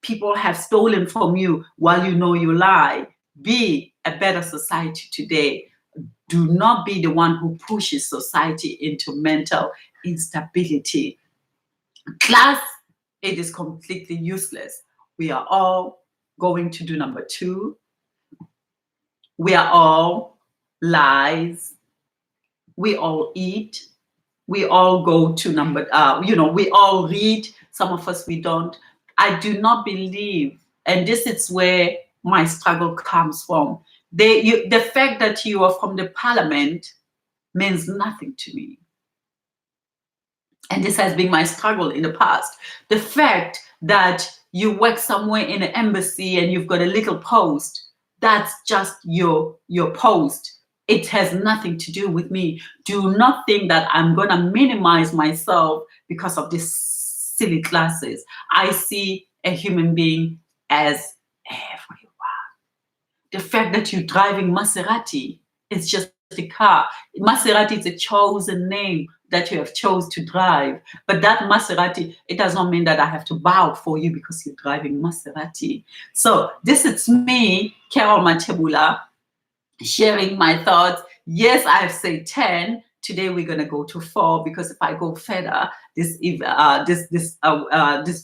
people have stolen from you while you know you lie, be a better society today. Do not be the one who pushes society into mental instability. Class, it is completely useless. We are all going to do number 2. We are all lies. We all eat. We all go to we all read. Some of us, we don't. I do not believe, and this is where my struggle comes from. The fact that you are from the parliament means nothing to me. And this has been my struggle in the past. The fact that you work somewhere in an embassy and you've got a little post, that's just your post. It has nothing to do with me. Do not think that I'm going to minimize myself because of these silly classes. I see a human being as everyone. The fact that you're driving Maserati is just a car. Maserati is a chosen name that you have chose to drive. But that Maserati, it does not mean that I have to bow for you because you're driving Maserati. So this is me, Carol Matebula, sharing my thoughts. Yes, I've said 10. Today we're gonna go to 4 because if I go further, this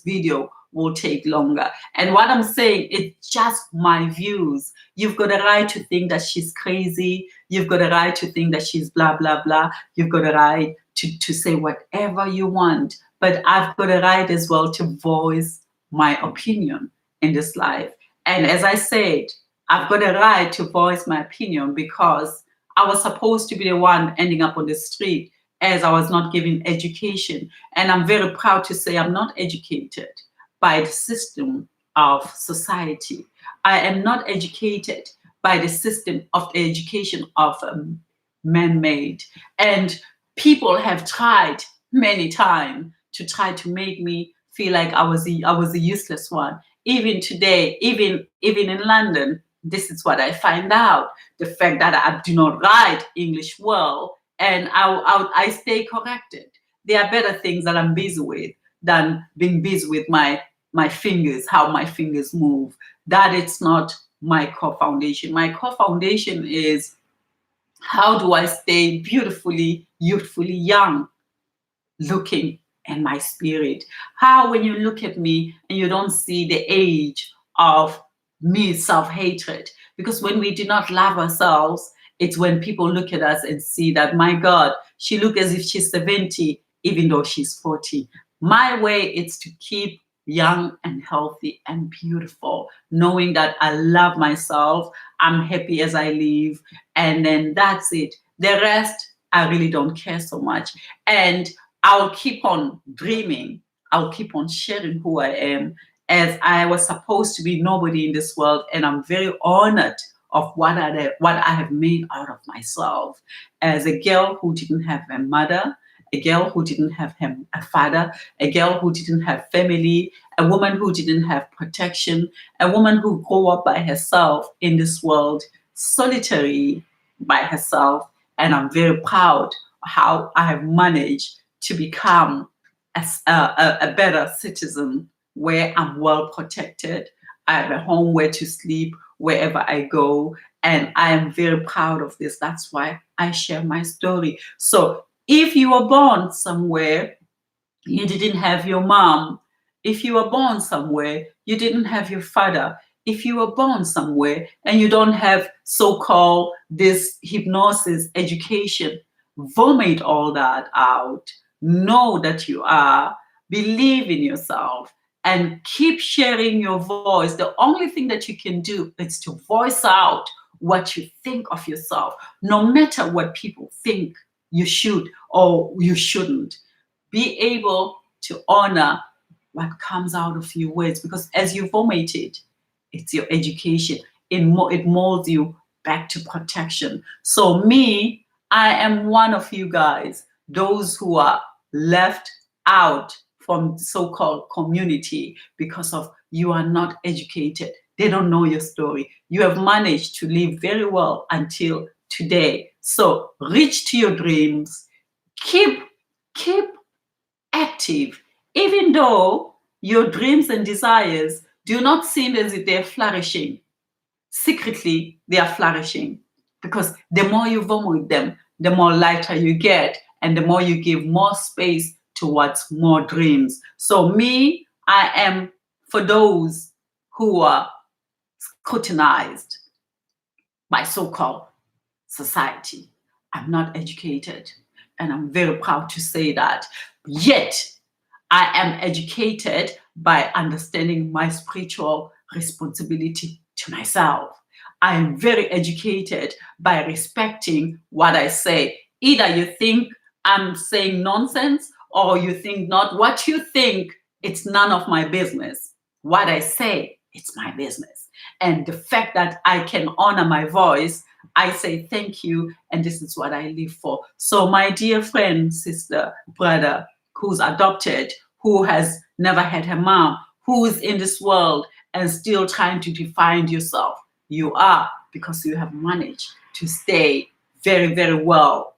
video will take longer. And what I'm saying, it's just my views. You've got a right to think that she's crazy. You've got a right to think that she's blah blah blah. You've got a right to say whatever you want. But I've got a right as well to voice my opinion in this life. And as I said, I've got a right to voice my opinion because I was supposed to be the one ending up on the street as I was not given education. And I'm very proud to say I'm not educated by the system of society. I am not educated by the system of the education of man-made. And people have tried many times to try to make me feel like I was a useless one. Even today, even in London, this is what I find out. The fact that I do not write English well and I stay corrected. There are better things that I'm busy with than being busy with my fingers, how my fingers move. That it's not my core foundation. My core foundation is how do I stay beautifully, youthfully young looking in my spirit? How, when you look at me and you don't see the age of me, self-hatred, because when we do not love ourselves, it's when people look at us and see that, my God, she looks as if she's 70, even though she's 40. My way is to keep young and healthy and beautiful, knowing that I love myself, I'm happy as I live, and then that's it. The rest, I really don't care so much. And I'll keep on dreaming. I'll keep on sharing who I am, as I was supposed to be nobody in this world. And I'm very honored of what I have made out of myself as a girl who didn't have a mother, a girl who didn't have a father, a girl who didn't have family, a woman who didn't have protection, a woman who grew up by herself in this world, solitary by herself. And I'm very proud how I have managed to become a better citizen where I'm well protected. I have a home where to sleep wherever I go. And I am very proud of this. That's why I share my story. So if you were born somewhere, you didn't have your mom. If you were born somewhere, you didn't have your father. If you were born somewhere and you don't have so-called this hypnosis education, vomit all that out. Know that you are. Believe in yourself and keep sharing your voice. The only thing that you can do is to voice out what you think of yourself, no matter what people think you should or you shouldn't. Be able to honor what comes out of your words, because as you vomit it, it's your education. It molds you back to protection. So me, I am one of you guys, those who are left out from so-called community because of you are not educated. They don't know your story. You have managed to live very well until today. So reach to your dreams. Keep active, even though your dreams and desires do not seem as if they're flourishing. Secretly, they are flourishing, because the more you vomit them, the more lighter you get, and the more you give more space towards more dreams. So me, I am for those who are scrutinized by so-called society. I'm not educated, and I'm very proud to say that. Yet, I am educated by understanding my spiritual responsibility to myself. I am very educated by respecting what I say. Either you think I'm saying nonsense or you think not. What you think, it's none of my business. What I say, it's my business. And the fact that I can honor my voice, I say thank you, and this is what I live for. So my dear friend, sister, brother, who's adopted, who has never had her mom, who's in this world and still trying to define yourself, you are, because you have managed to stay very, very well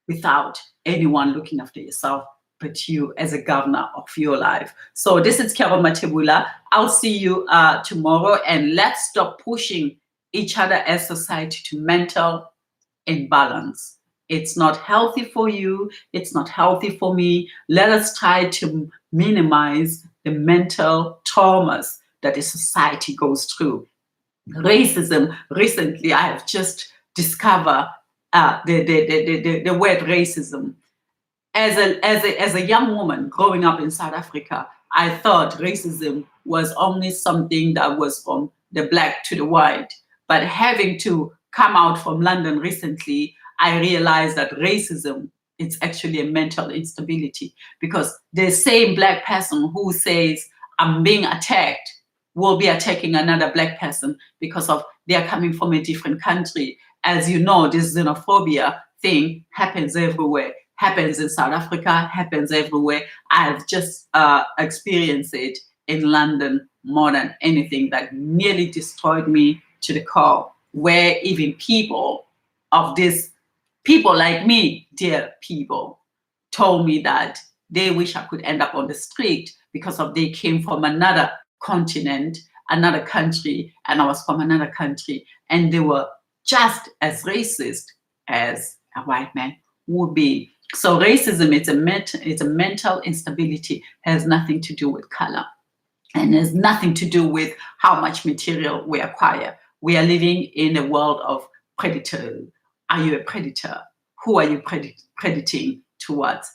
without anyone looking after yourself but you as a governor of your life. So this is Carol Matebula. I'll see you tomorrow, and let's stop pushing each other as society to mental imbalance. It's not healthy for you. It's not healthy for me. Let us try to minimize the mental traumas that a society goes through. Racism, recently, I have just discovered the word racism. As a young woman growing up in South Africa, I thought racism was only something that was from the black to the white. But having to come out from London recently, I realized that racism is actually a mental instability, because the same black person who says I'm being attacked will be attacking another black person because of they are coming from a different country. As you know, this xenophobia thing happens everywhere, happens in South Africa, happens everywhere. I've just experienced it in London more than anything, that nearly destroyed me to the core, where even people of this, people like me, dear people, told me that they wish I could end up on the street because of they came from another continent, another country, and I was from another country, and they were just as racist as a white man would be. So racism it's a mental instability, has nothing to do with color, and has nothing to do with how much material we acquire. We are living in a world of predator. Are you a predator? Who are you predating towards?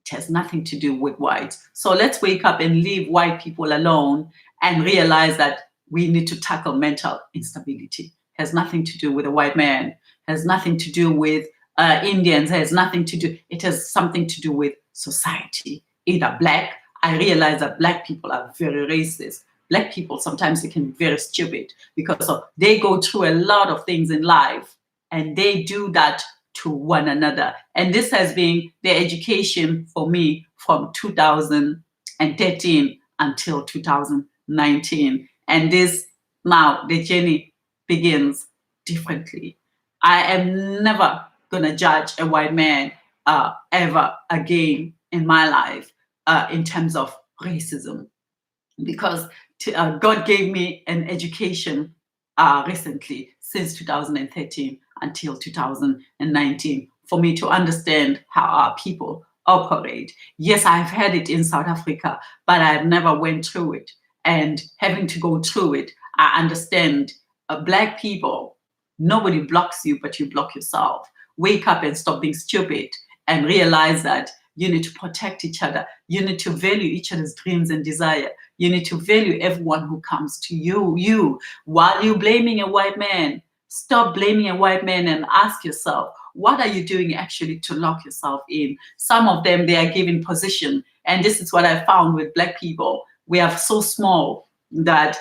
It has nothing to do with whites. So let's wake up and leave white people alone and realize that we need to tackle mental instability. It has nothing to do with a white man. It has nothing to do with Indians. It has nothing to do. It has something to do with society. Either black. I realize that black people are very racist. Black people sometimes they can be very stupid because they go through a lot of things in life, and they do that to one another. And this has been the education for me from 2013 until 2019. And this now, the journey begins differently. I am never going to judge a white man ever again in my life in terms of racism, because God gave me an education recently, since 2013 until 2019, for me to understand how our people operate. Yes, I've had it in South Africa, but I've never went through it. And having to go through it, I understand black people, nobody blocks you, but you block yourself. Wake up and stop being stupid and realize that you need to protect each other. You need to value each other's dreams and desire. You need to value everyone who comes to you. While you're blaming a white man, stop blaming a white man and ask yourself, what are you doing actually to lock yourself in? Some of them, they are given position. And this is what I found with black people. We are so small that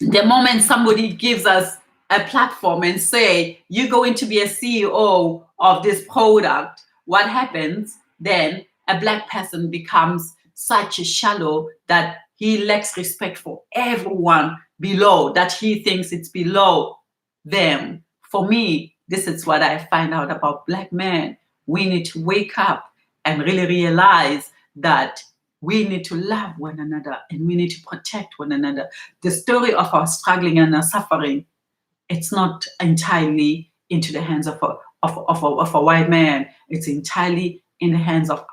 the moment somebody gives us a platform and say, you're going to be a CEO of this product, what happens? Then a black person becomes such a shallow that he lacks respect for everyone below, that he thinks it's below them. For me, this is what I find out about black men. We need to wake up and really realize that we need to love one another and we need to protect one another. The story of our struggling and our suffering, it's not entirely into the hands of a white man. It's entirely in the hands of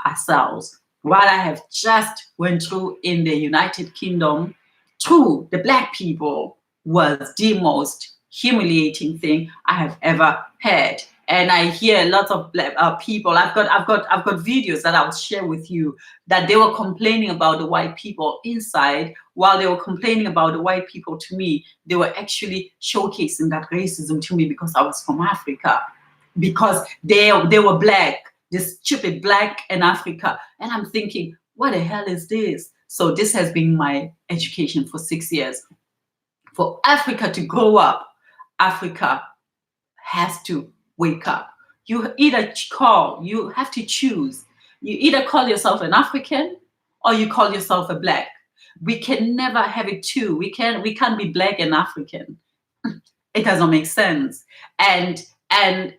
ourselves. What I have just went through in the United Kingdom to the black people was the most humiliating thing I have ever had. And I hear a lot of black people. I've got videos that I'll share with you, that they were complaining about the white people inside. While they were complaining about the white people to me, they were actually showcasing that racism to me because I was from Africa, because they were black, this stupid black in Africa. And I'm thinking, what the hell is this? So this has been my education for 6 years. For Africa to grow up, Africa has to wake up. You have to choose. You either call yourself an African or you call yourself a black. We can never have it two. We can't be black and African. It doesn't make sense. And And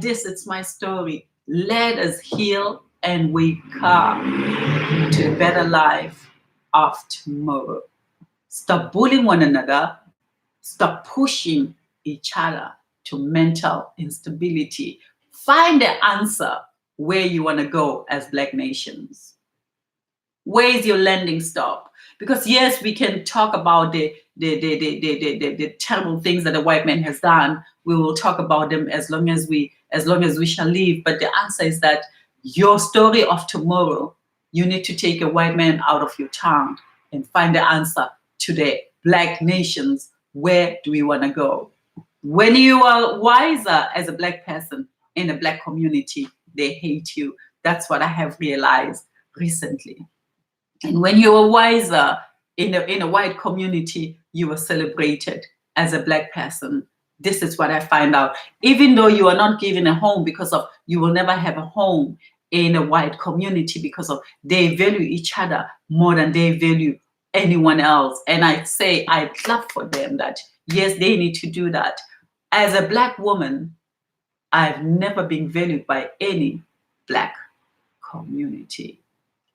this is my story. Let us heal and wake up to a better life of tomorrow. Stop bullying one another. Stop pushing each other to mental instability. Find the answer where you want to go as Black nations. Where is your landing stop? Because yes, we can talk about the terrible things that the white man has done. We will talk about them as long as we shall live. But the answer is that your story of tomorrow, you need to take a white man out of your tongue and find the answer to the Black nations. Where do we want to go? When you are wiser as a Black person in a Black community, they hate you. That's what I have realized recently. And when you were wiser in a white community, you were celebrated as a Black person. This is what I find out. Even though you are not given a home, because of you will never have a home in a white community, because of they value each other more than they value anyone else. And I say I clap for them that yes, they need to do that. As a Black woman, I've never been valued by any Black community.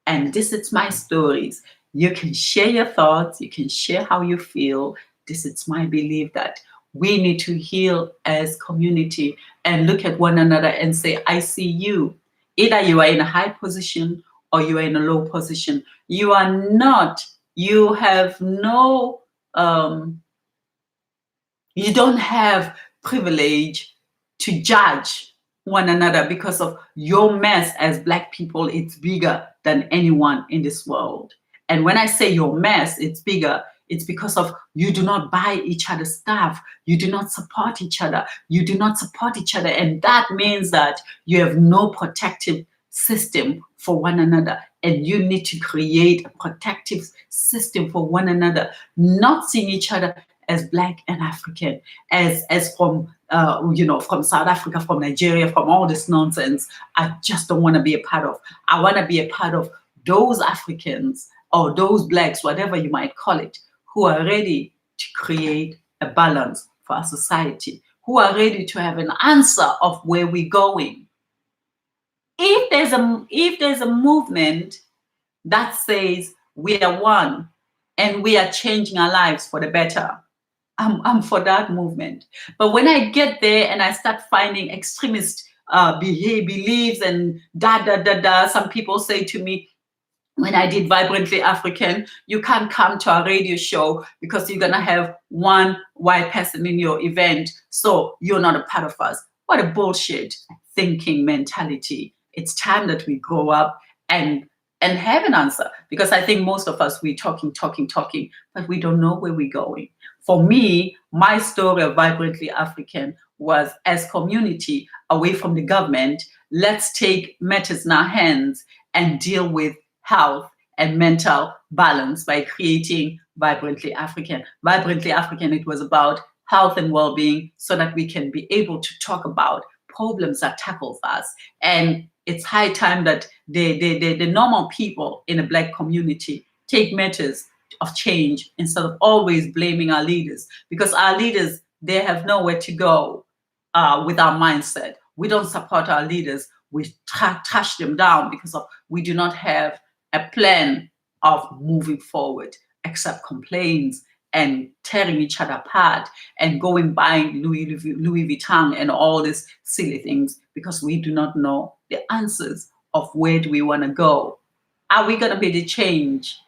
And this is my stories. You can share your thoughts, you can share how you feel. This is my belief that we need to heal as community and look at one another and say, I see you. Either you are in a high position or you are in a low position. You are not, you have no, you don't have privilege to judge one another because of your mess as Black people. It's bigger than anyone in this world. And when I say your mess, it's bigger, it's because of you do not buy each other's stuff. You do not support each other. You do not support each other. And that means that you have no protective system for one another. And you need to create a protective system for one another, not seeing each other as Black and African, as from from South Africa, from Nigeria, from all this nonsense. I just don't want to be a part of. I want to be a part of those Africans or those Blacks, whatever you might call it, who are ready to create a balance for our society, who are ready to have an answer of where we're going. If there's a movement that says we are one and we are changing our lives for the better, I'm for that movement. But when I get there and I start finding extremist beliefs and some people say to me, when I did Vibrantly African, you can't come to our radio show because you're gonna have one white person in your event, so you're not a part of us. What a bullshit thinking mentality. It's time that we grow up and have an answer, because I think most of us, we're talking, but we don't know where we're going. For me, my story of Vibrantly African was, as community, away from the government, let's take matters in our hands and deal with health and mental balance by creating Vibrantly African. Vibrantly African, it was about health and well-being so that we can be able to talk about problems that tackles us. And it's high time that the normal people in a Black community take matters of change instead of always blaming our leaders, because our leaders, they have nowhere to go with our mindset. We don't support our leaders. We trash them down because of we do not have a plan of moving forward, except complaints and tearing each other apart and going buying Louis Vuitton and all these silly things, because we do not know the answers of where do we want to go. Are we going to be the change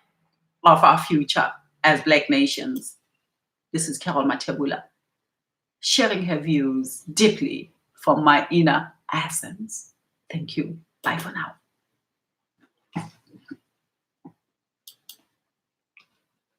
of our future as Black nations? This is Carol Matebula, sharing her views deeply from my inner essence. Thank you. Bye for now.